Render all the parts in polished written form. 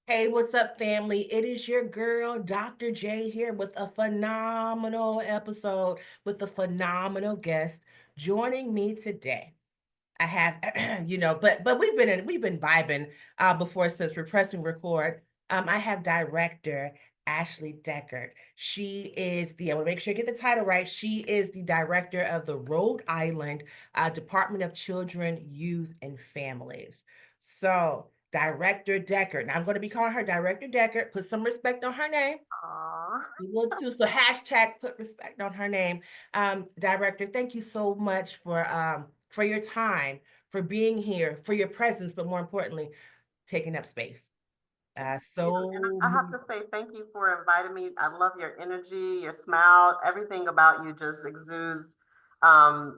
Hey, what's up, family? It is your girl, Dr. J, here with a phenomenal episode with a phenomenal guest joining me today. I have, but we've been vibing before since we're pressing record. I have director Ashley Deckert. She is I want to make sure I get the title right. She is the director of the Rhode Island Department of Children, Youth, and Families. So, Director Deckert. Now I'm going to be calling her Director Deckert. Put some respect on her name. Aw. You will too. So hashtag put respect on her name. Director, thank you so much for your time, for being here, for your presence, but more importantly, taking up space. And So I have to say thank you for inviting me. I love your energy, your smile, everything about you just exudes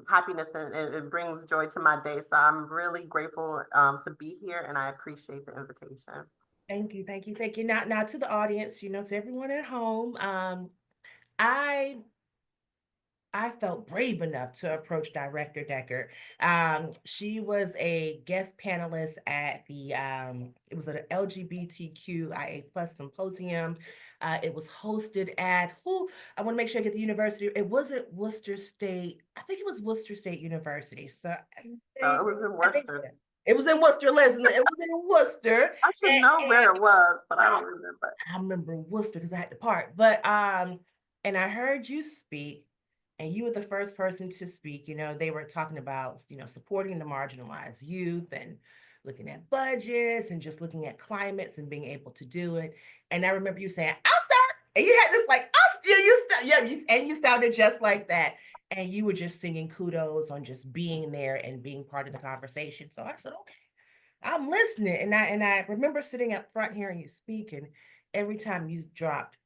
happiness and it brings joy to my day. So I'm really grateful to be here and I appreciate the invitation. thank you, thank you, thank you. Now to the audience, to everyone at home. I I felt brave enough to approach Director Decker. She was a guest panelist at it was an LGBTQIA plus symposium. It was hosted at, I want to make sure I get the university. It wasn't Worcester State. I think it was Worcester State University. So So it was in I think Worcester. so. It was in Worcester, listen, it was in Worcester. I should know And where it was, but I I, don't remember. I remember Worcester because I had to part. But and I heard you speak, and you were the first person to speak. They were talking about, supporting the marginalized youth and looking at budgets and just looking at climates and being able to do it. And I remember you saying, "I'll start," and you had this like, "I'll," and you sounded just like that. And you were just singing kudos on just being there and being part of the conversation. So I said, okay, I'm listening. And I remember sitting up front hearing you speak, and every time you dropped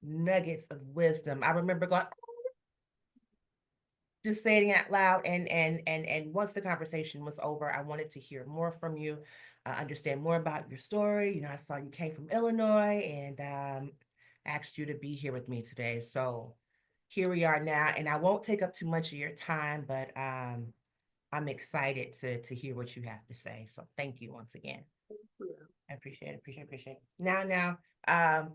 nuggets of wisdom, I remember going, just saying it out loud. And once the conversation was over, I wanted to hear more from you, understand more about your story. I saw you came from Illinois, and asked you to be here with me today. So here we are now, and I won't take up too much of your time, but I'm excited to hear what you have to say. So thank you once again. Yeah. I appreciate it, appreciate it. Now, um,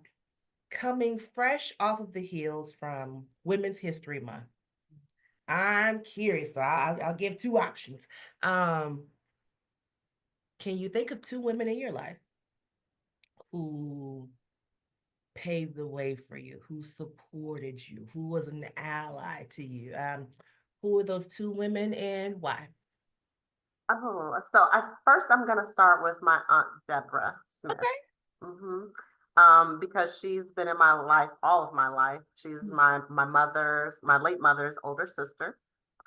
coming fresh off of the heels from Women's History Month, I'm curious, so I'll give two options. Um, can you think of two women in your life who paved the way for you, who supported you, who was an ally to you? Who are those two women and why? Oh, so first I'm gonna start with my aunt Deborah Smith. Okay. hmm because she's been in my life all of my life. She's my late mother's older sister.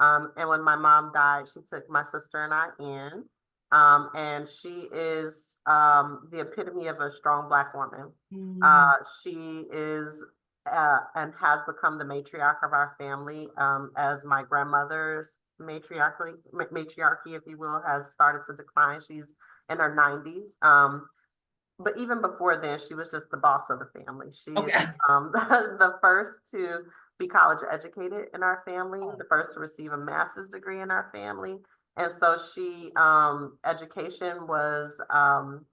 And when my mom died, she took my sister and I in. And she is the epitome of a strong Black woman. Mm, Uh, she is and has become the matriarch of our family, as my grandmother's matriarchy, if you will, has started to decline. She's in her 90s. But even before then, she was just the boss of the family. She is okay. the first to be college educated in our family, Oh, the first to receive a master's degree in our family. And so education was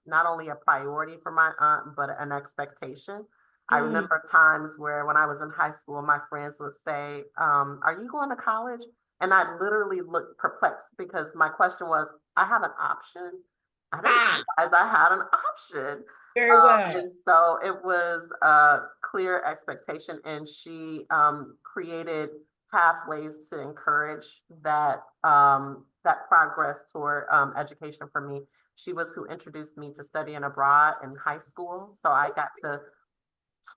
not only a priority for my aunt, but an expectation. I mm, remember times where when I was in high school, my friends would say, "Are you going to college?" And I literally looked perplexed because my question was, I have an option. I didn't ah, realize I had an option. very well. And so it was a clear expectation, and she created pathways to encourage that progress toward education for me. She was who introduced me to studying abroad in high school, so I got to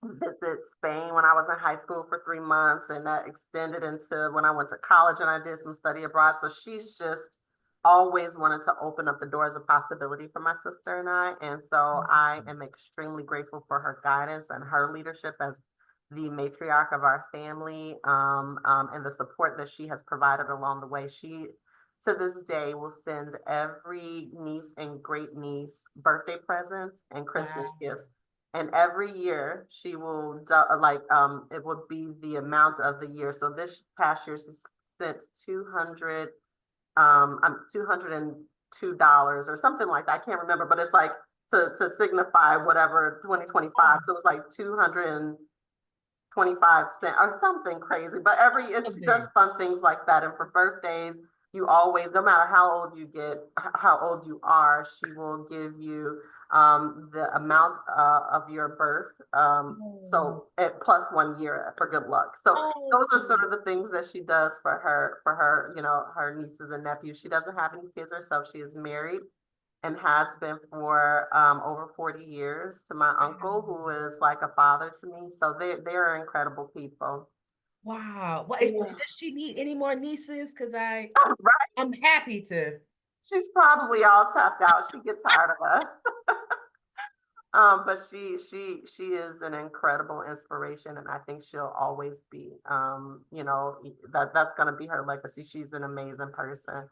visit Spain when I was in high school for 3 months, and that extended into when I went to college and I did some study abroad. So she's just always wanted to open up the doors of possibility for my sister and I. And so I am extremely grateful for her guidance and her leadership as the matriarch of our family, and the support that she has provided along the way. She, to this day, will send every niece and great niece birthday presents and Christmas Wow. gifts, and every year she will it would be the amount of the year. So this past year she sent 200 $202 or something like that. I can't remember, but it's like to signify whatever 2025. So it was like 225 cents or something crazy. But she does fun things like that. And for birthdays, you always, no matter how old you get, how old you are, she will give you the amount of your birth. So at plus 1 year for good luck. So those are sort of the things that she does for her, her nieces and nephews. She doesn't have any kids herself. She is married and has been for over 40 years to my uncle, who is like a father to me. So they're incredible people. Wow. Well, Yeah. does she need any more nieces? Because Right? I'm happy to. She's probably all tapped out. She gets tired of us. But she is an incredible inspiration, and I think she'll always be. That's gonna be her legacy. She's an amazing person.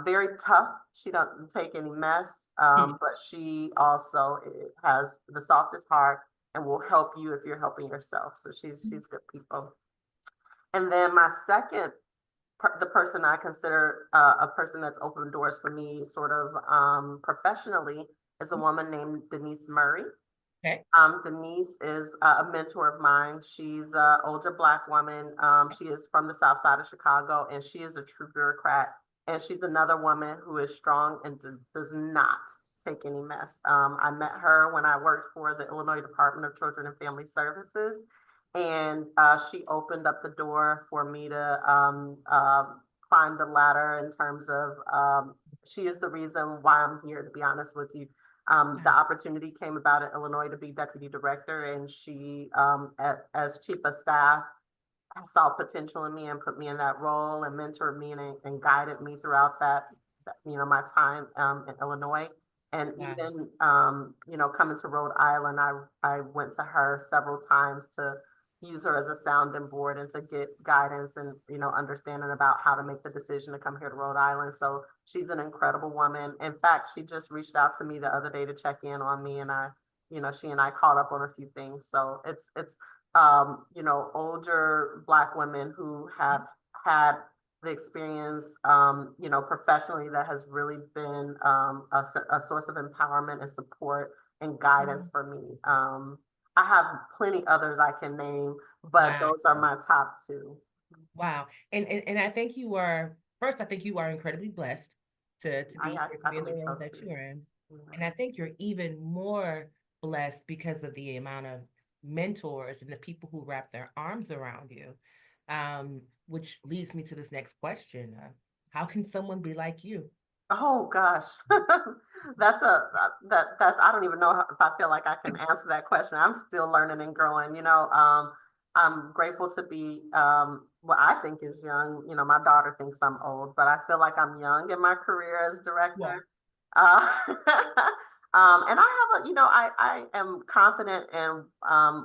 Very tough. She doesn't take any mess. But she also has the softest heart and will help you if you're helping yourself. So she's good people. And then my second, the person I consider a person that's opened doors for me, sort of professionally, is a woman named Denise Murray. Okay. Denise is a mentor of mine. She's an older Black woman. She is from the South Side of Chicago, and she is a true bureaucrat. And she's another woman who is strong and does not take any mess. I met her when I worked for the Illinois Department of Children and Family Services, and she opened up the door for me to climb the ladder in terms of she is the reason why I'm here, to be honest with you. The opportunity came about at Illinois to be deputy director, and she, as chief of staff, saw potential in me and put me in that role and mentored me and guided me throughout that, my time in Illinois. And even, coming to Rhode Island, I went to her several times to use her as a sounding board and to get guidance and, understanding about how to make the decision to come here to Rhode Island. So she's an incredible woman. In fact, she just reached out to me the other day to check in on me, and she and I caught up on a few things. So it's older Black women who have had the experience, professionally, that has really been a source of empowerment and support and guidance for me. I have plenty others I can name, but those are my top two. Wow. And I think I think you are incredibly blessed to be in the role that you're in. And I think you're even more blessed because of the amount of mentors and the people who wrap their arms around you. Which leads me to this next question. How can someone be like you? Oh gosh, that's I don't even know if I feel like I can answer that question. I'm still learning and growing. I'm grateful to be what I think is young. My daughter thinks I'm old, but I feel like I'm young in my career as director. And I have I am confident in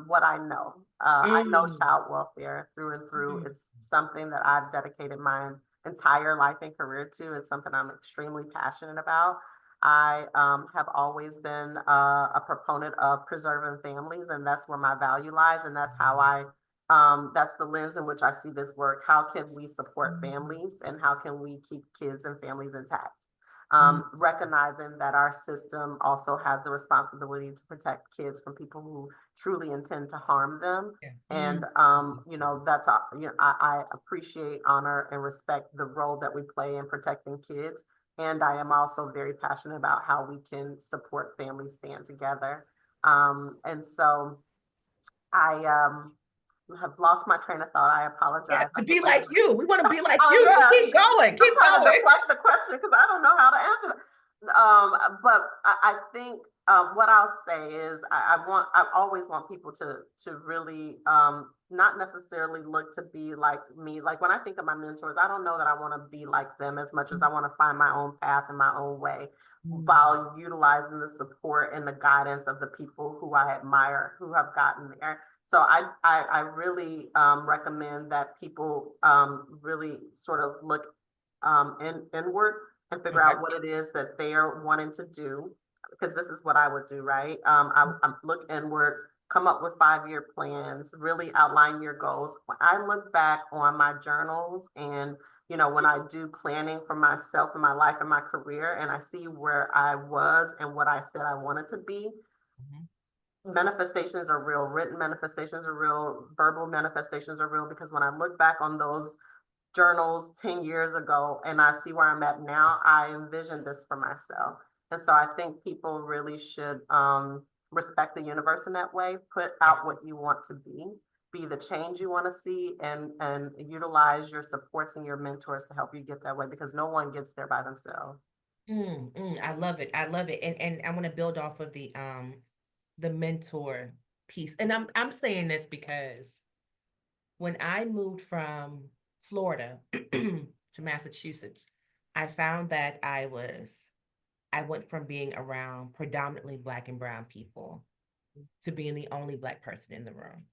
what I know. I know child welfare through and through. It's something that I've dedicated my entire life and career to. It's something I'm extremely passionate about. I have always been a proponent of preserving families, and that's where my value lies, and that's how that's the lens in which I see this work. How can we support families, and how can we keep kids and families intact? Recognizing that our system also has the responsibility to protect kids from people who truly intend to harm them. And, that's, I appreciate, honor, and respect the role that we play in protecting kids. And I am also very passionate about how we can support families stand together. And so I have lost my train of thought. I apologize. Yeah, to be like you. We want to be like Oh, you. yeah. So keep going. Keep I'm trying going. to deflect the question because I don't know how to answer it. But I think what I'll say is I always want people to really not necessarily look to be like me. Like when I think of my mentors, I don't know that I want to be like them as much as I want to find my own path and my own way, while utilizing the support and the guidance of the people who I admire, who have gotten there. So I really recommend that people really sort of look inward and figure out what it is that they are wanting to do, because this is what I would do, right? I look inward, come up with 5-year plans, really outline your goals. When I look back on my journals and when I do planning for myself and my life and my career, and I see where I was and what I said I wanted to be, Mhm. manifestations are real, written manifestations are real, verbal manifestations are real, because when I look back on those journals 10 years ago and I see where I'm at now, I envision this for myself. And so I think people really should respect the universe in that way, put Yeah. out what you want to be the change you want to see, and utilize your supports and your mentors to help you get that way, because no one gets there by themselves. I love it. I love it. And I want to build off of the mentor piece. And I'm saying this because when I moved from Florida to Massachusetts, I found that I went from being around predominantly Black and brown people to being the only Black person in the room,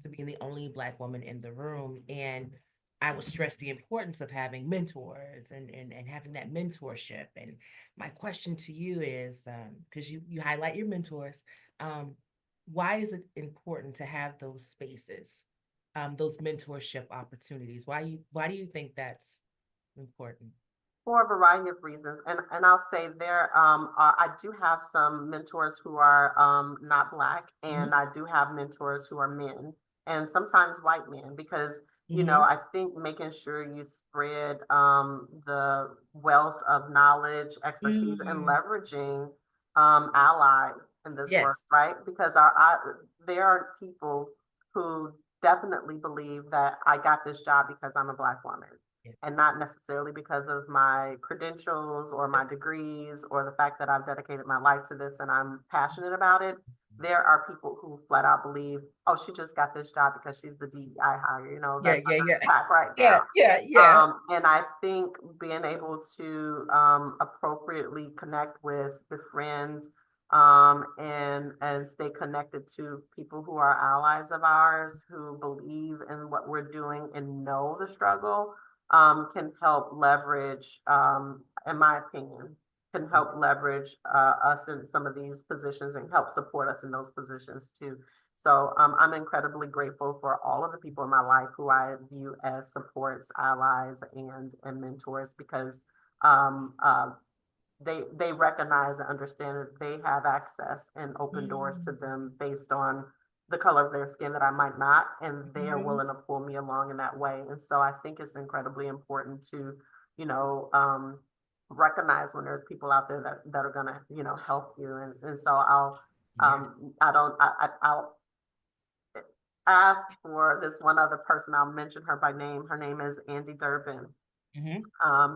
to being the only Black woman in the room. And I would stress the importance of having mentors and having that mentorship. And my question to you is, because you highlight your mentors, um, why is it important to have those spaces, those mentorship opportunities? Why do you think that's important? For a variety of reasons. And I'll say I do have some mentors who are not Black, and Hmm. I do have mentors who are men, and sometimes white men, because Hmm. I think making sure you spread the wealth of knowledge, expertise, and Mm, leveraging allies in this work, yes. right? Because there are people who definitely believe that I got this job because I'm a Black woman, Yeah. and not necessarily because of my credentials or my degrees or the fact that I've dedicated my life to this and I'm passionate about it. There are people who flat out believe, oh, she just got this job because she's the DEI hire. Yeah, That's yeah, under yeah. attack right Yeah, now. yeah, yeah. And I think being able to appropriately connect with friends, and stay connected to people who are allies of ours, who believe in what we're doing and know the struggle, can help leverage, in my opinion, can help leverage us in some of these positions and help support us in those positions too. So I'm incredibly grateful for all of the people in my life who I view as supports, allies, and mentors, because um, uh, they recognize and understand that they have access and open doors to Mm, them based on the color of their skin that I might not, and they are mhm. willing to pull me along in that way. And so I think it's incredibly important to, recognize when there's people out there that are gonna, help you. And so Yeah. I'll ask for this one other person. I'll mention her by name. Her name is Andy Durbin. Mhm.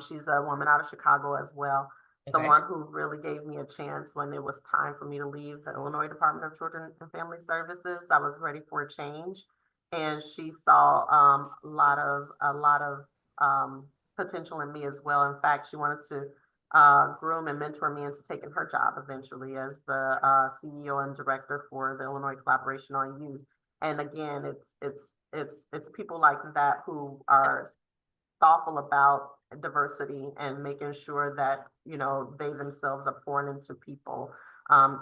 She's a woman out of Chicago as well. Okay. Someone who really gave me a chance when it was time for me to leave the Illinois Department of Children and Family Services. I was ready for a change, and she saw a lot of potential in me as well. In fact, she wanted to groom and mentor me into taking her job eventually as the CEO and director for the Illinois Collaboration on Youth. And again, it's people like that who are thoughtful about diversity and making sure that they themselves are pouring into people,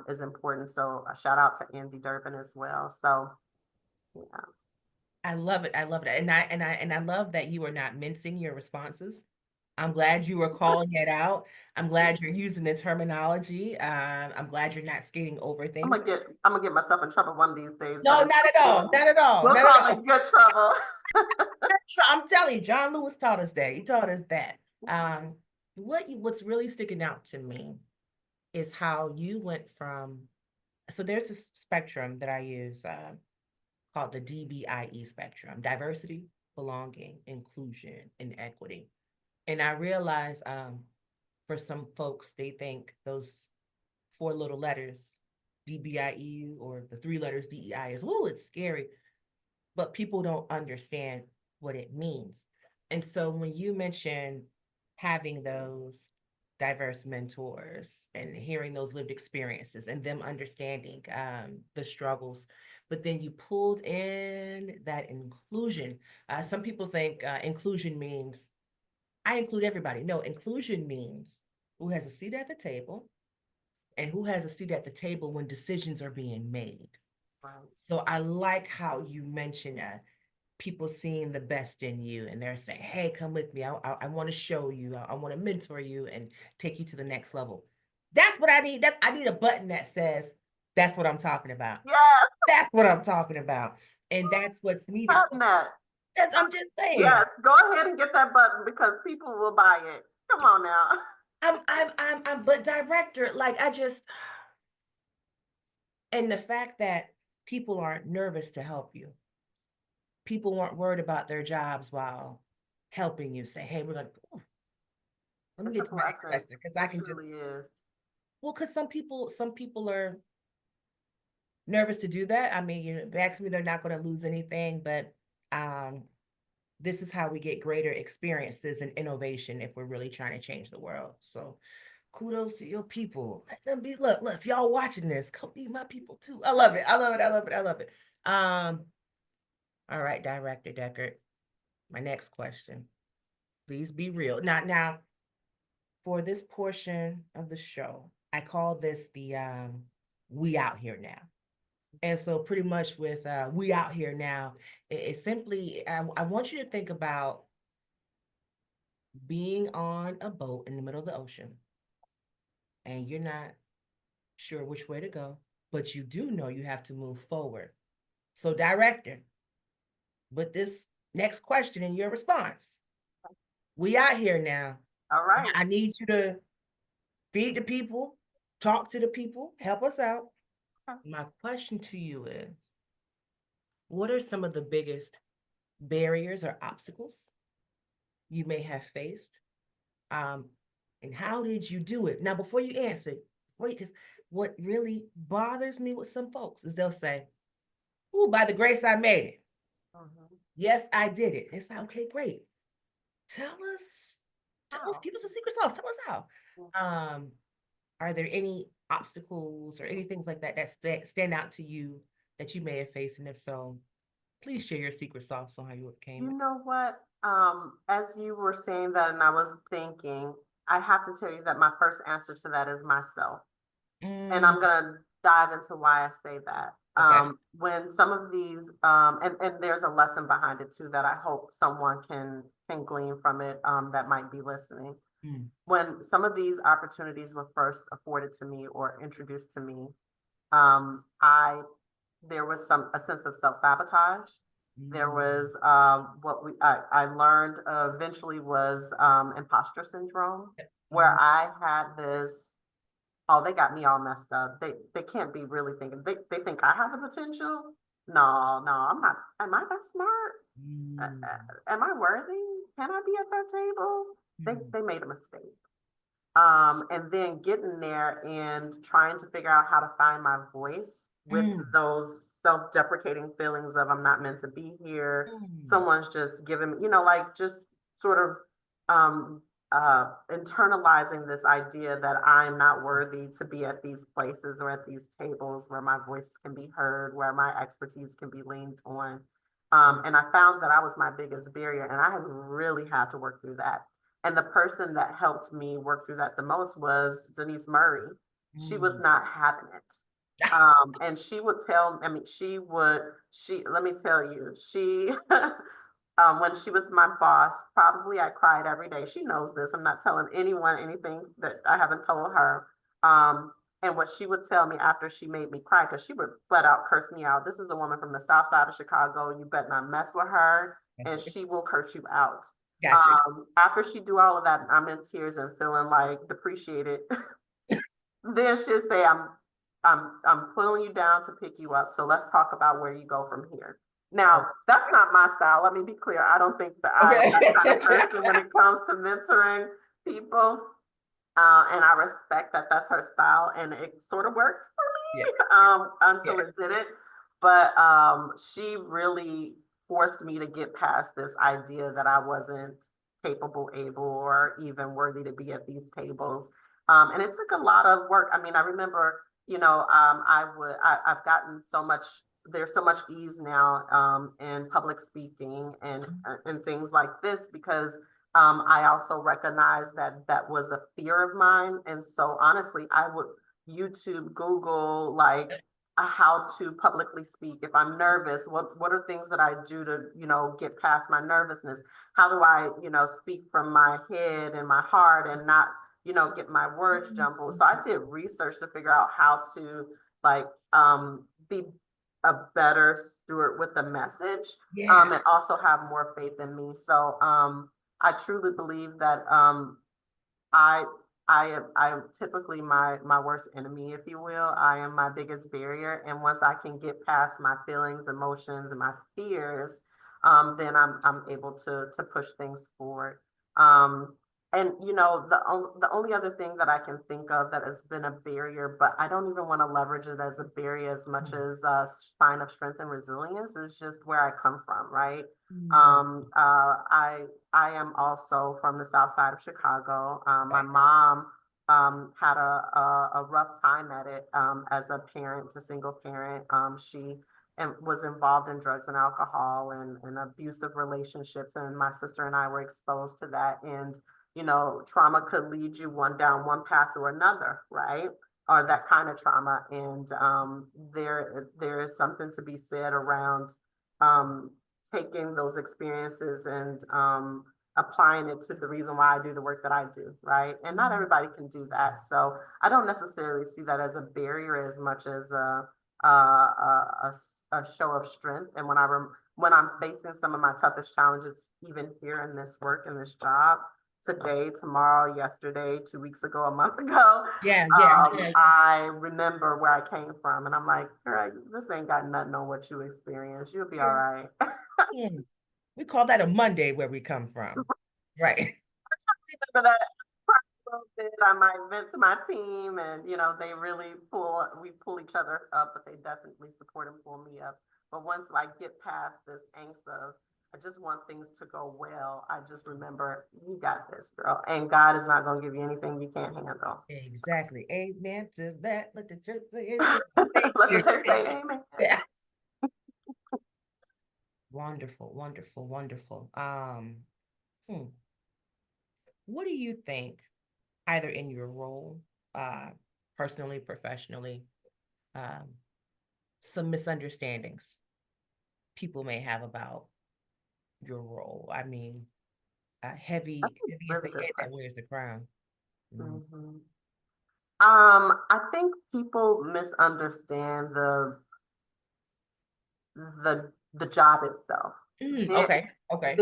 is important. So a shout out to Andy Durbin as well. So yeah. I love it. I love it. And I love that you are not mincing your responses. I'm glad you were calling it out. I'm glad you're using the terminology. I'm glad you're not skating over things. I'm gonna get myself in trouble one of these days, but No, not at all. Not at all. we'll Not at call all. it good trouble. I'm telling you, John Lewis taught us that. He taught us that. Um, what's really sticking out to me is how you went from, so there's a spectrum that I use, called the DBIE spectrum: diversity, belonging, inclusion, and equity. And I realize, for some folks, they think those four little letters, DBIE, or the three letters DEI, is, oh, it's scary. But people don't understand what it means. And so when you mention having those diverse mentors and hearing those lived experiences and them understanding, the struggles, but then you pulled in that inclusion. Some people think inclusion means I include everybody. No, inclusion means who has a seat at the table and who has a seat at the table when decisions are being made. Right. So I like how you mentioned that. people seeing the best in you and they're saying, hey, come with me. I want to show you, I want to mentor you and take you to the next level. That's what I need. I need a button that says, that's what I'm talking about. Yes, That's what I'm talking about. And that's what's needed. button that. I'm just saying. Yes, go ahead and get that button because people will buy it. Come on now. But director, like and the fact that people aren't nervous to help you. People weren't worried about their jobs while helping you. Say, hey, we're gonna let me It's a get to my next blessing. question because I It can just truly is. well, because some people are nervous to do that. I mean, you know, they ask me, they're not going to lose anything, but this is how we get greater experiences and innovation if we're really trying to change the world. So kudos to your people. Let them be, look, if y'all watching this, come be my people too. I love it. I love it. I love it. I love it. All right, Director Deckert. My next question. Please be real. Now, for this portion of the show, I call this the we out here now. And so pretty much with we out here now, it's simply, I want you to think about being on a boat in the middle of the ocean and you're not sure which way to go, but you do know you have to move forward. So director, with this next question in your response, we out here now. All right. I need you to feed the people, talk to the people, help us out. My question to you is, what are some of the biggest barriers or obstacles you may have faced? And how did you do it? Now, before you answer, because what really bothers me with some folks is they'll say, "Ooh, by the grace I made it." Yes, I did it. It's like, okay, great. Tell us, give us a secret sauce. Tell us how. Are there any obstacles or any things like that that stand out to you that you may have faced? And if so, please share your secret sauce on how you overcame You it. know what? As you were saying that, and I was thinking, I have to tell you that my first answer to that is myself. And I'm gonna dive into why I say that. Okay. When some of these, and there's a lesson behind it too that I hope someone can glean from it, that might be listening. When some of these opportunities were first afforded to me or introduced to me, I there was a sense of self-sabotage. There was I learned eventually was imposter syndrome, where I had this, oh, they got me all messed up. They can't be really thinking. They think I have the potential. No, no, I'm not. Am I that smart? Am I worthy? Can I be at that table? They made a mistake. And then getting there and trying to figure out how to find my voice with those self-deprecating feelings of I'm not meant to be here. Someone's just giving me, like just sort of internalizing this idea that I'm not worthy to be at these places or at these tables where my voice can be heard, where my expertise can be leaned on. And I found that I was my biggest barrier, and I have really had to work through that. And the person that helped me work through that the most was Denise Murray. She was not having it. And she would tell, I mean, let me tell you, she, when she was my boss, probably I cried every day. She knows this. I'm not telling anyone anything that I haven't told her. And what she would tell me after she made me cry, because she would flat out curse me out. This is a woman from the South Side of Chicago. You better not mess with her, and she will curse you out. Gotcha. After she do all of that, I'm in tears and feeling like depreciated. Then she'll say, I'm pulling you down to pick you up. So let's talk about where you go from here. Now, that's not my style. Let me be clear. I don't think that I'm that kind of person when it comes to mentoring people. And I respect that that's her style, and it sort of worked for me until it didn't. But she really forced me to get past this idea that I wasn't capable, able, or even worthy to be at these tables. And it took a lot of work. I mean, I remember, I've gotten so much, there's so much ease now in public speaking and things like this because I also recognize that that was a fear of mine. And so honestly, I would YouTube, Google, like how to publicly speak. If I'm nervous, what are things that I do to, get past my nervousness? How do I, speak from my head and my heart and not, get my words jumbled? So I did research to figure out how to like be a better steward with the message, Yeah. and also have more faith in me. So I truly believe that I I'm typically my worst enemy, if you will. I am my biggest barrier, and once I can get past my feelings, emotions, and my fears, then I'm able to push things forward. Um, and the only other thing that I can think of that has been a barrier, but I don't even want to leverage it as a barrier as much as a sign of strength and resilience, is just where I come from, right? Mm. Um, uh, I I am also from the South Side of Chicago. My Okay. mom had a rough time at it as a parent, a single parent. She was involved in drugs and alcohol and abusive relationships, and my sister and I were exposed to that. And trauma could lead you down one path or another, right? Or that kind of trauma. And there is something to be said around um, taking those experiences and applying it to the reason why I do the work that I do, right? And not Mhm. everybody can do that. So I don't necessarily see that as a barrier as much as a show of strength. And when I'm facing some of my toughest challenges, even here in this work, in this job, today, tomorrow, yesterday, 2 weeks ago, a month ago, Yeah, yeah, yeah, yeah. I remember where I came from, and I'm like, all right, this ain't got nothing on what you experienced. You'll be all Yeah. right. Mm. We call that a Monday where we come from. Right. Remember that a little bit. I might vent to my team, and we pull each other up, but they definitely support and pull me up. But once I get past this angst of I just want things to go well, I just remember you got this, girl, and God is not going to give you anything you can't handle. Exactly. Amen to that. Let the church say amen. Thank Let the you. church say amen. Yeah. Wonderful, wonderful, wonderful. Hmm, what do you think, either in your role, uh, personally, professionally, um, some misunderstandings people may have about your role? I mean, That's a heavy is really the good head that question. wears the crown. Mm. Mhm. I think people misunderstand the job itself. There, Okay, okay.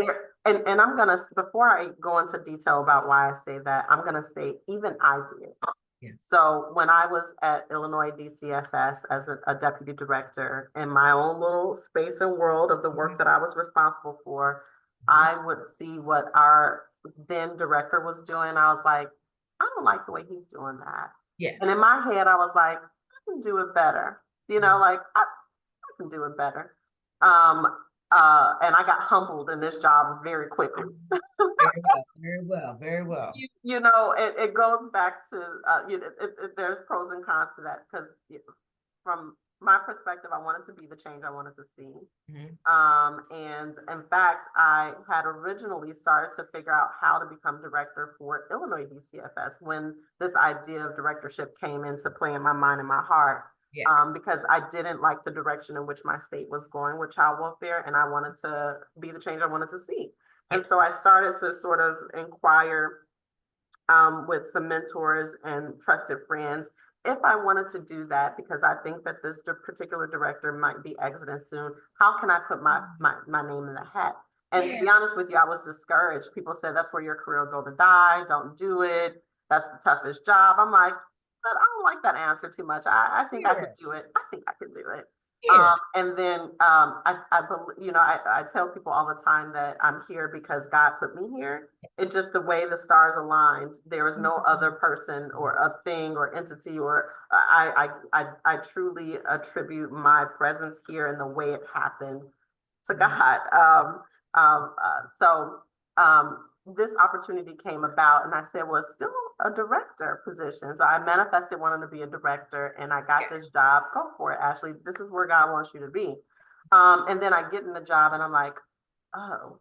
and I'm gonna before I go into detail about why I say that, I'm gonna say even I did. Yeah. So when I was at Illinois DCFS as a deputy director in my own little space and world of the work that I was responsible for, Mhm. I would see what our then director was doing. I was like, I don't like the way he's doing that. Yeah. And in my head, I was like, I can do it better. Mhm. Like I can do it better. Um, and I got humbled in this job very quickly. Very well, very well, very well. It goes back to there's pros and cons to that because from my perspective, I wanted to be the change I wanted to see. Mhm. And in fact, I had originally started to figure out how to become director for Illinois DCFS when this idea of directorship came into play in my mind and my heart. Yeah. Because I didn't like the direction in which my state was going with child welfare, and I wanted to be the change I wanted to see. Yeah. And so I started to sort of inquire with some mentors and trusted friends if I wanted to do that, because I think that this particular director might be exiting soon. How can I put my name in the hat? And to Yeah. be honest with you, I was discouraged. People said that's where your career will go to die. Don't do it. That's the toughest job. I'm like, but I don't like that answer too much. I think I could Yeah. do it. I think I could do it. Yeah. And then I tell people all the time that I'm here because God put me here. It's just the way the stars aligned. There was no other Mhm. person or a thing or entity or I truly attribute my presence here and the way it happened to Mhm. God. So this opportunity came about, and I said, well, it's still a director position. So I manifested wanting to be a director, and I got Yeah. this job. Go for it, Ashley. This is where God wants you to be. And then I get in the job, and I'm like, oh,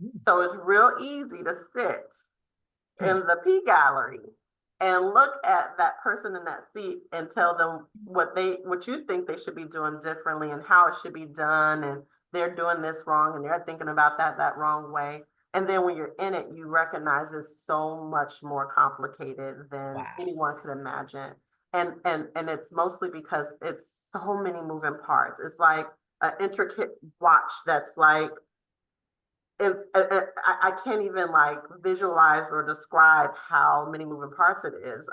Mm. so it's real easy to sit in Hmm. the P gallery and look at that person in that seat and tell them what you think they should be doing differently and how it should be done, and they're doing this wrong and they're thinking about that wrong way. And then when you're in it, you recognize it's so much more complicated than Wow. anyone could imagine. And it's mostly because it's so many moving parts. It's like an intricate watch that's like, if I can't even like visualize or describe how many moving parts it is.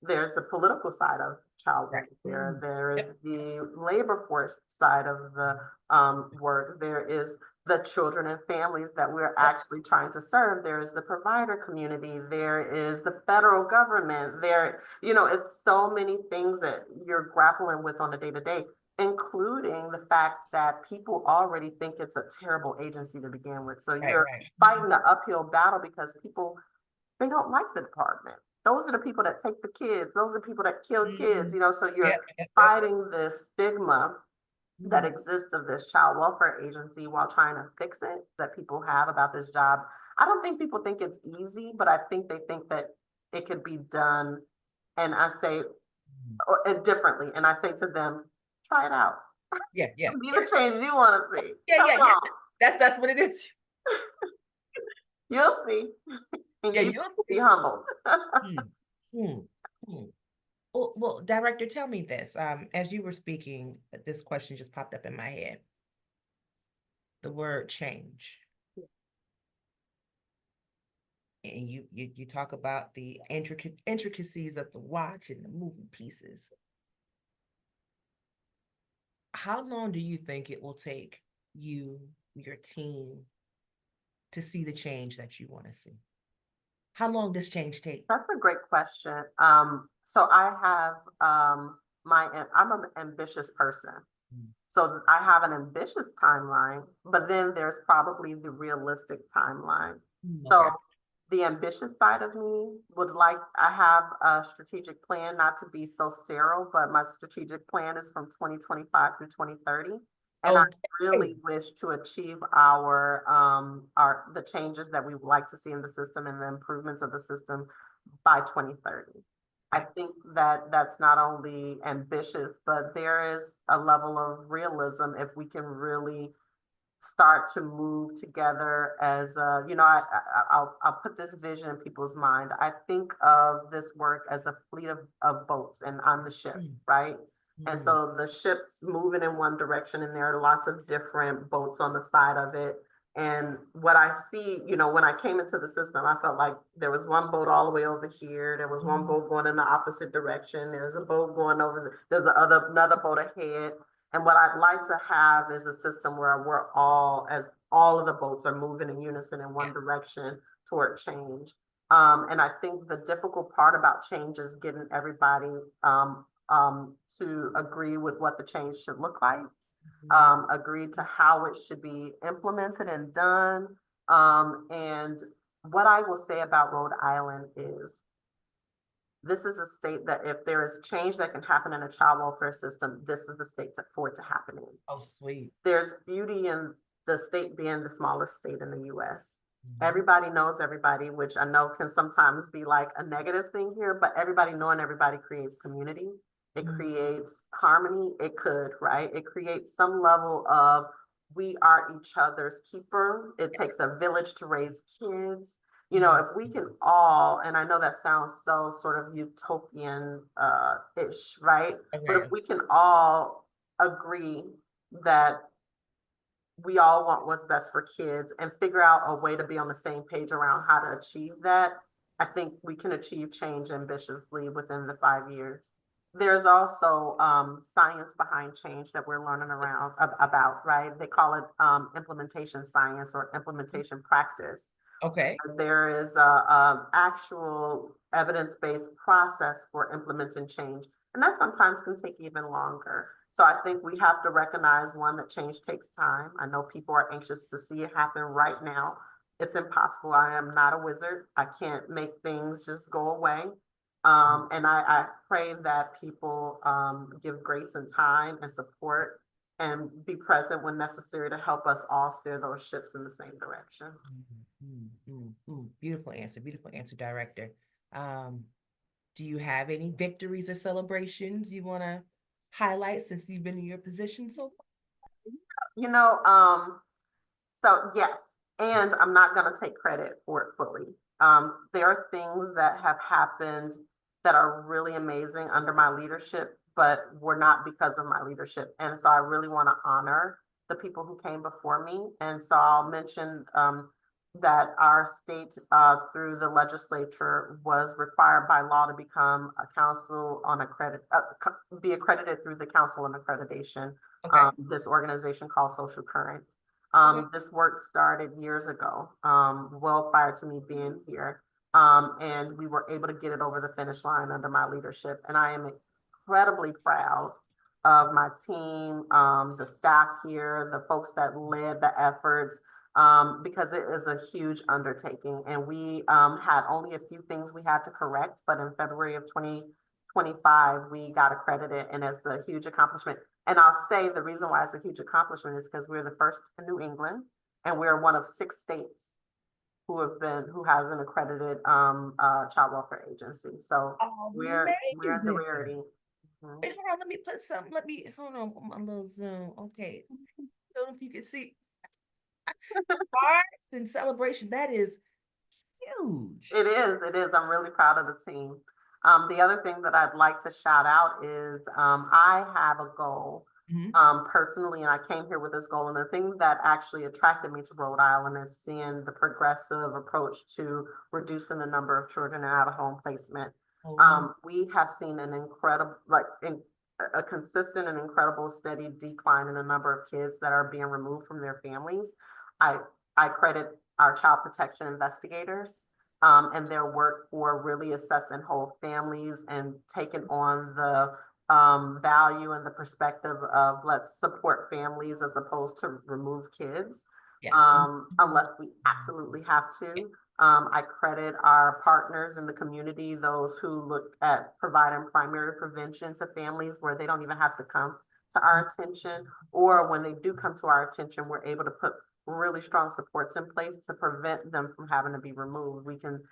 There's the political side of child Right. welfare. There is Yep. the labor force side of the work. There is the children and families that we're Yep. actually trying to serve. There is the provider community. There is the federal government. It's so many things that you're grappling with on a day to day, including the fact that people already think it's a terrible agency to begin with. So Right. you're Right. fighting the uphill battle because they don't like the department. Those are the people that take the kids. Those are people that kill kids, so Yep. you're Yep. Yep. fighting this stigma that exists of this child welfare agency while trying to fix it that people have about this job. I don't think people think it's easy, but I think they think that it could be done. And I say, and differently. And I say to them, try it out. Yeah. Yeah. Be Yeah. the change you want to see. Yeah. Come Yeah. Yeah. on, That's what it is. you'll see. And Yeah. you You'll will be see. humbled. Hmm. Hmm. Hmm. Well, director, tell me this. As you were speaking, this question just popped up in my head. The word change. And you talk about the intricacies of the watch and the moving pieces. How long do you think it will take you, your team, to see the change that you want to see? How long does change take? That's a great question. So I have I'm an ambitious person. Mm. So I have an ambitious timeline, but then there's probably the realistic timeline. So Okay. the ambitious side of me I have a strategic plan, not to be so sterile, but my strategic plan is from 2025 through 2030. And I Okay. really wish to achieve the changes that we would like to see in the system and the improvements of the system by 2030. I Right. think that that's not only ambitious, but there is a level of realism if we can really start to move together as I'll put this vision in people's mind. I think of this work as a fleet of boats, and I'm the ship, Mm, right? And mm, so the ship's moving in one direction and there are lots of different boats on the side of it. And what I see, when I came into the system, I felt like there was one boat all the way over here. There was one mm. boat going in the opposite direction. There's a boat going there's another boat ahead. And what I'd like to have is a system where all of the boats are moving in unison in Yeah. one direction toward change. And I think the difficult part about change is getting everybody to agree with what the change should look like, Mhm. agree to how it should be implemented and done. And what I will say about Rhode Island is this is a state that if there is change that can happen in a child welfare system, this is the state for it to happen in. Oh, sweet. There's beauty in the state being the smallest state in the US. Mhm. Everybody knows everybody, which I know can sometimes be like a negative thing here, but everybody knowing everybody creates community. It Mm. creates harmony. It could, right? It creates some level of we are each other's keeper. It takes a village to raise kids. Mhm. If we can all, and I know that sounds so sort of utopian ish, right? But if Okay. we can all agree that we all want what's best for kids and figure out a way to be on the same page around how to achieve that, I think we can achieve change ambitiously within the 5 years. There's also science behind change that we're learning about, right? They call it implementation science or implementation practice. Okay. There is a actual evidence-based process for implementing change, and that sometimes can take even longer. So I think we have to recognize, one, that change takes time. I know people are anxious to see it happen right now. It's impossible. I am not a wizard. I can't make things just go away. And I pray that people give grace and time and support and be present when necessary to help us all steer those ships in the same direction. Beautiful answer, director. Do you have any victories or celebrations you want to highlight since you've been in your position so far? You know, so yes, and I'm not going to take credit for it fully. There are things that have happened that are really amazing under my leadership, but were not because of my leadership. And so I really want to honor the people who came before me. And so I'll mention that our state, through the legislature, was required by law to become a council on be accredited through the Council on Accreditation. Okay. This organization called Social Current. Okay. This work started years ago, well prior to me being here. And we were able to get it over the finish line under my leadership. And I am incredibly proud of my team, the staff here, the folks that led the efforts, because it is a huge undertaking. And we had only a few things we had to correct, but in February of 2025, we got accredited, and it's a huge accomplishment. And I'll say the reason why it's a huge accomplishment is because we're the first in New England, and we're one of 6 states who has an accredited child welfare agency. So we're in the Amazing. rarity. Mhm. Wait, hold on. Let me put some. Let me hold on. My little zoom. Okay. Don't know if you can see hearts and celebration. That is huge. It is, it is. I'm really proud of the team. The other thing that I'd like to shout out is I have a goal Mhm. personally, and I came here with this goal. And the thing that actually attracted me to Rhode Island is seeing the progressive approach to reducing the number of children in out-of-home placement. Oh, We have seen an incredible, a consistent and incredible steady decline in the number of kids that are being removed from their families. I I credit our child protection investigators and their work for really assessing whole families and taking on the value and the perspective of let's support families as opposed to remove kids, yeah. unless we absolutely have to. I credit our partners in the community, those who look at providing primary prevention to families where they don't even have to come to our attention, or when they do come to our attention, we're able to put really strong supports in place to prevent them from having to be removed. We can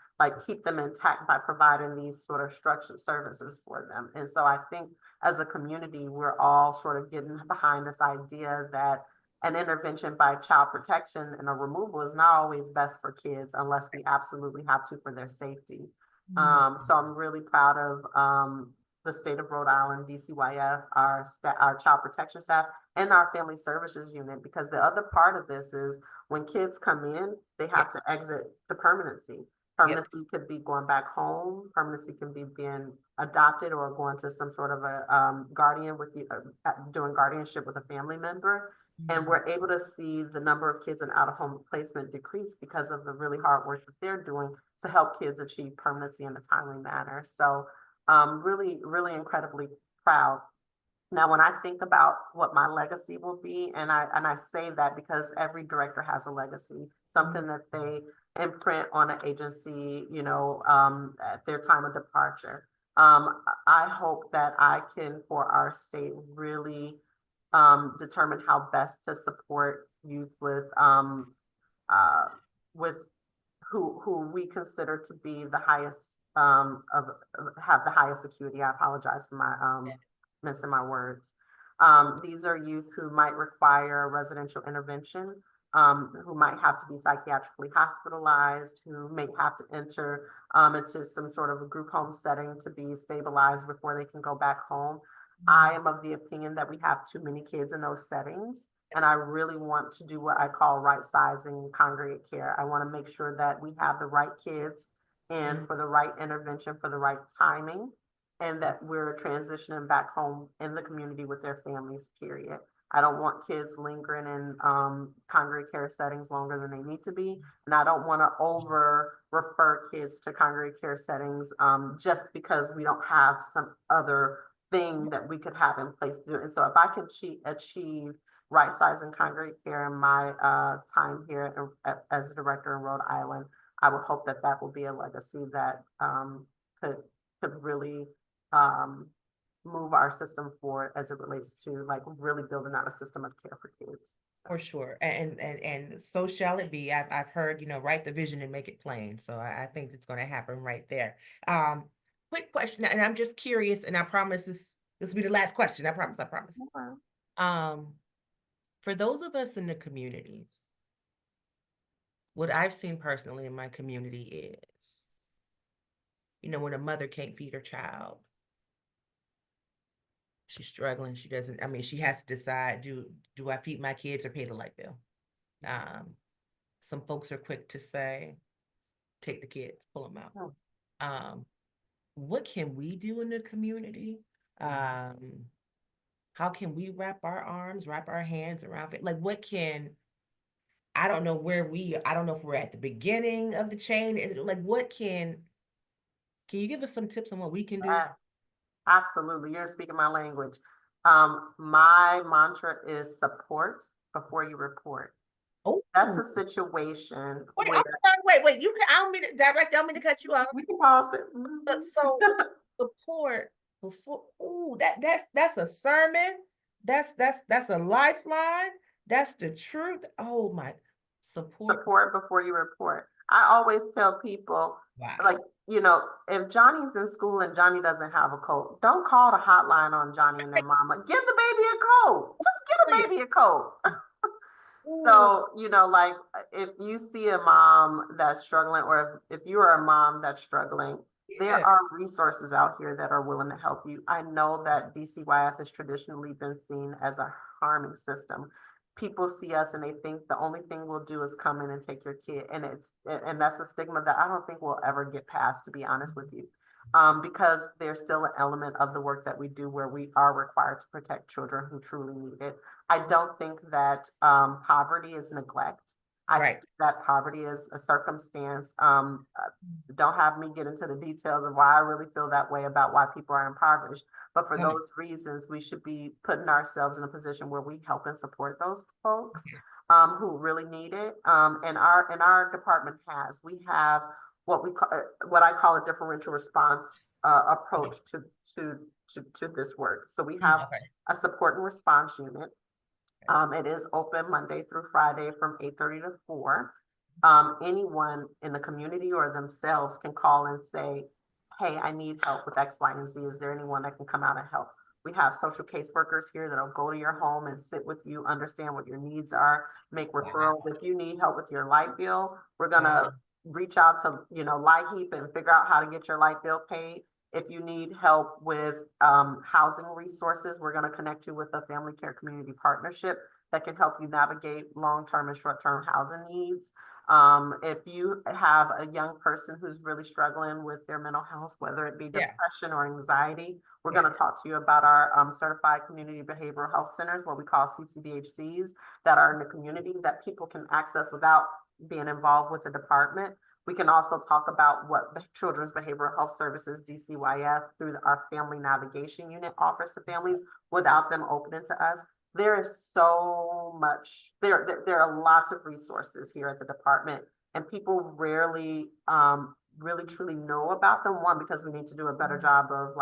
keep them intact by providing these sort of structured services for them. And so I think as a community, we're all sort of getting behind this idea that an intervention by child protection and a removal is not always best for kids unless we absolutely have to for their safety. Mm. So I'm really proud of the state of Rhode Island, DCYF, our child protection staff, and our family services unit, because the other part of this is when kids come in, they Yeah. have to exit to permanency. Yep. Permanency could be going back home. Permanency can be being adopted or going to some sort of a guardian with you, doing guardianship with a family member. And Mm. we're able to see the number of kids in out-of-home placement decrease because of the really hard work that they're doing to help kids achieve permanency in a timely manner. So really, really incredibly proud. Now, when I think about what my legacy will be, and I say that because every director has a legacy, Mm. something that they imprint on an agency, at their time of departure. I hope that I can, for our state, really determine how best to support youth uh, with who we consider to be the highest have the highest acuity. I apologize for my missing my words. These are youth who might require residential intervention, who might have to be psychiatrically hospitalized, who may have to enter into some sort of a group home setting to be stabilized before they can go back home. I am of the opinion that we have too many kids in those settings. And I really want to do what I call right sizing congregate care. I want to make sure that we have the right kids in Mm. for the right intervention, for the right timing, and that we're transitioning back home in the community with their families, period. I don't want kids lingering in congregate care settings longer than they need to be. And I don't want to over refer kids to congregate care settings just because we don't have some other thing that we could have in place to do it. And so if I can achieve right sizing congregate care in my time here as director in Rhode Island, I would hope that that will be a legacy that could really um, move our system forward as it relates to really building out a system of care for kids. For sure. And so shall it be. I've heard, write the vision and make it plain. So I think it's going to happen right there. Um, quick question, and I'm just curious, and I promise this will be the last question. I promise, I promise. Okay. Um, for those of us in the community, what I've seen personally in my community is, when a mother can't feed her child, she's struggling. She doesn't, I mean, she has to decide, do I feed my kids or pay the light bill? Some folks are quick to say, take the kids, pull them out. Hmm. What can we do in the community? How can we wrap our arms, wrap our hands around it? Like, I don't know I don't know if we're at the beginning of the chain. Like, can you give us some tips on what we can do? Absolutely. You're speaking my language. My mantra is support before you report. Oh, That's a situation wait, where I'm sorry. Wait. I don't mean to direct. I don't mean to cut you off. we can pause it. But so support before. Ooh, that's a sermon. That's a lifeline. That's the truth. Oh my, support. Support before you report. I always tell people, Wow. like, if Johnny's in school and Johnny doesn't have a coat, don't call the hotline on Johnny and their mama. Give the baby a coat. Just give the baby a coat. So, like if you see a mom that's struggling, or if you are a mom that's struggling, there are resources out here that are willing to help you. I know that DCYF has traditionally been seen as a harming system. People see us and they think the only thing we'll do is come in and take your kid. And that's a stigma that I don't think we'll ever get past, to be honest with you. Because there's still an element of the work that we do where we are required to protect children who truly need it. I don't think that poverty is neglect. I think that poverty is a circumstance. Don't have me get into the details of why I really feel that way about why people are impoverished. But for those reasons, we should be putting ourselves in a position where we help and support those folks who really need it. And our department we have what I call a differential response approach to this work. So we have a support and response unit. It is open Monday through Friday from 8:30 to 4. Anyone in the community or themselves can call and say, hey, I need help with X, Y, and Z. Is there anyone that can come out and help? We have social caseworkers here that'll go to your home and sit with you, understand what your needs are, make referrals. If you need help with your light bill, we're gonna reach out to LIHEAP and figure out how to get your light bill paid. If you need help with housing resources, we're going to connect you with a family care community partnership that can help you navigate long-term and short-term housing needs. If you have a young person who's really struggling with their mental health, whether it be depression or anxiety, we're going to talk to you about our certified community behavioral health centers, what we call CCBHCs, that are in the community that people can access without being involved with the department. We can also talk about what the Children's Behavioral Health Services, DCYF, through our Family Navigation Unit offers to families without them opening to us. There is so much, there are lots of resources here at the department, and people rarely really truly know about them. One, because we need to do a better job of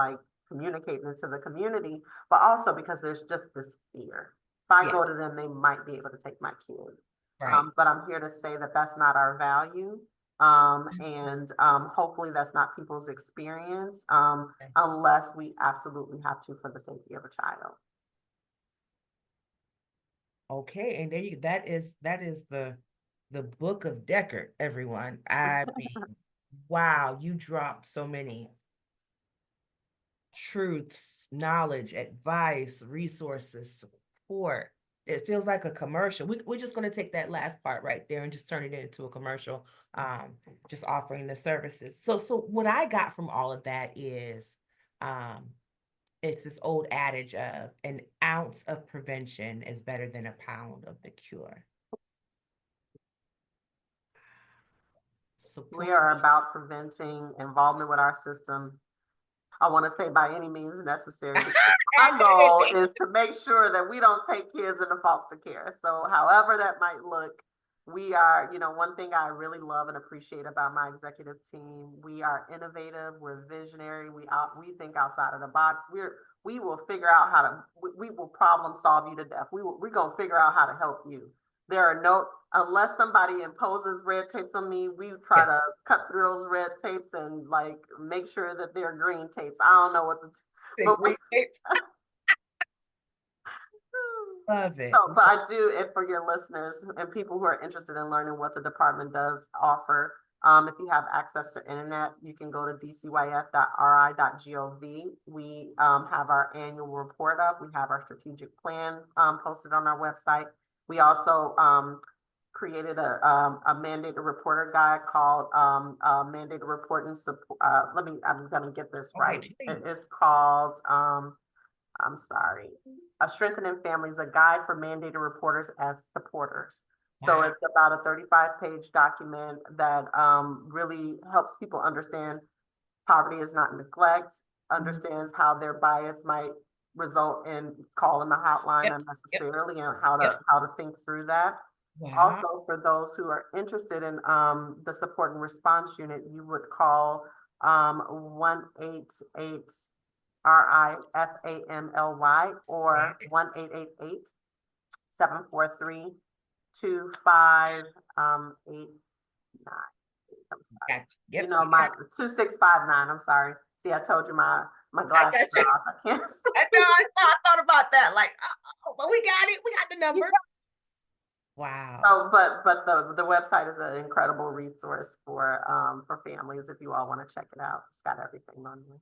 communicating to the community, but also because there's just this fear. If I go to them, they might be able to take my kid. But I'm here to say that that's not our value. And hopefully that's not people's experience, unless we absolutely have to for the safety of a child. Okay, and that is the book of Deckert, everyone. I mean, wow, you dropped so many truths, knowledge, advice, resources, support. It feels like a commercial. We're just going to take that last part right there and just turn it into a commercial, just offering the services. So what I got from all of that is, it's this old adage of an ounce of prevention is better than a pound of the cure. We are about preventing involvement with our system. I want to say by any means necessary. Our goal is to make sure that we don't take kids into foster care. So however that might look, We are, one thing I really love and appreciate about my executive team, we are innovative, we're visionary, we think outside of the box. We will figure out how to, we will problem solve you to death. We're gonna figure out how to help you. There are no, unless somebody imposes red tapes on me, we try Yeah. to cut through those red tapes and like make sure that they're green tapes. I don't know what the, The but green tapes. Love it. so, but I do, if for your listeners and people who are interested in learning what the department does offer, if you have access to internet, you can go to dcyf.ri.gov. We have our annual report up. We have our strategic plan posted on our website. We also created a mandated reporter guide called mandated reporting support. I'm going to get this Okay, right. It please. is called I'm sorry, a Strengthening Families, a guide for mandated reporters as supporters. So Wow. it's about a 35-page document that really helps people understand poverty is not neglect, Mhm. understands how their bias might result in calling the hotline Yep. Yep. unnecessarily and Yep. how to think through that. Wow. Also, for those who are interested in the support and response unit, you would call 188 RIFAMLY Right. or 1-888-743-2589. I'm sorry. Gotcha. Yep. You My got it. 2659. I'm sorry. See, I told you my I glasses got are you. off. I can't I know. I thought about that. Like, oh, but we got it. We got the see. number. Wow. Oh, but the website is an incredible resource for families if you all want to check it out. It's got everything on there.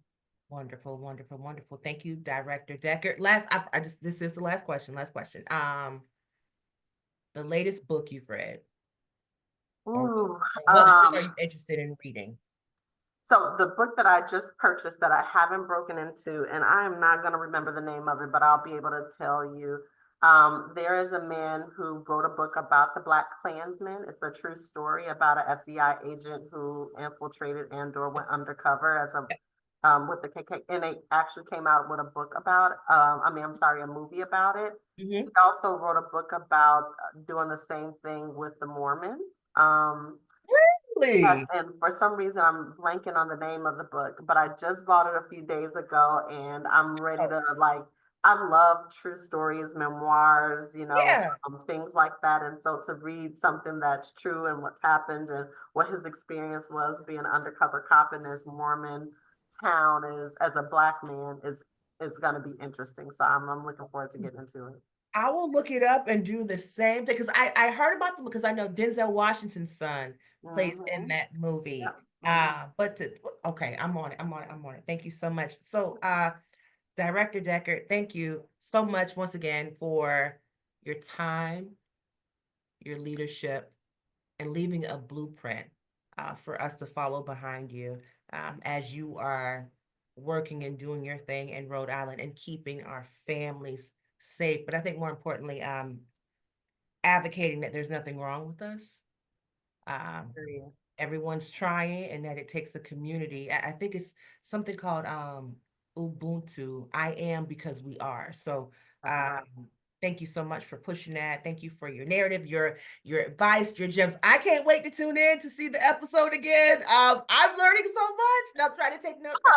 Wonderful, wonderful, wonderful. Thank you, Director Deckert. I just, this is the last question. Last question. The latest book you've read, or Ooh, what are you interested in reading? so the book that I just purchased that I haven't broken into, and I am not going to remember the name of it, but I'll be able to tell you. There is a man who wrote a book about the Black Klansman. It's a true story about an FBI agent who infiltrated and/or went undercover as a with the KK, and they actually came out with a book about. I'm sorry, a movie about it. He Hmm. also wrote a book about doing the same thing with the Mormons. Yes, Really? and for some reason, I'm blanking on the name of the book, but I just bought it a few days ago, and I'm ready Oh, to I love true stories, memoirs, yeah. things like that. And so to read something that's true and what's happened and what his experience was being an undercover cop in this Mormon town is as a Black man is going to be interesting. So I'm looking forward to getting into it. I will look it up and do the same thing because I heard about them because I know Denzel Washington's son plays in Mm-hmm. that movie. Yep. Mhm. Okay, I'm on it. I'm on it. I'm on it. Thank you so much. So, Director Deckert, thank you so much once again for your time, your leadership, and leaving a blueprint for us to follow behind you as you are working and doing your thing in Rhode Island and keeping our families safe. But I think more importantly, advocating that there's nothing wrong with us. Um, Period. Everyone's trying and that it takes a community. I think it's something called Ubuntu. I am because we are. So That's right. um, thank you so much for pushing that. Thank you for your narrative, your advice, your gems. I can't wait to tune in to see the episode again. I'm learning so much and I'm trying to take notes. I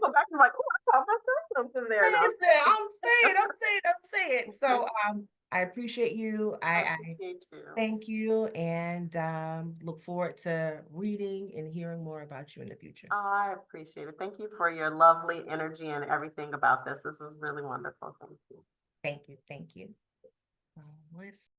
go back and like, oh, I thought I said something there. No. Listen, I'm saying. So I appreciate you. I I appreciate you. thank you and look forward to reading and hearing more about you in the future. Oh, I appreciate it. Thank you for your lovely energy and everything about this. This was really wonderful. Thank you. Thank you. Thank you. Let's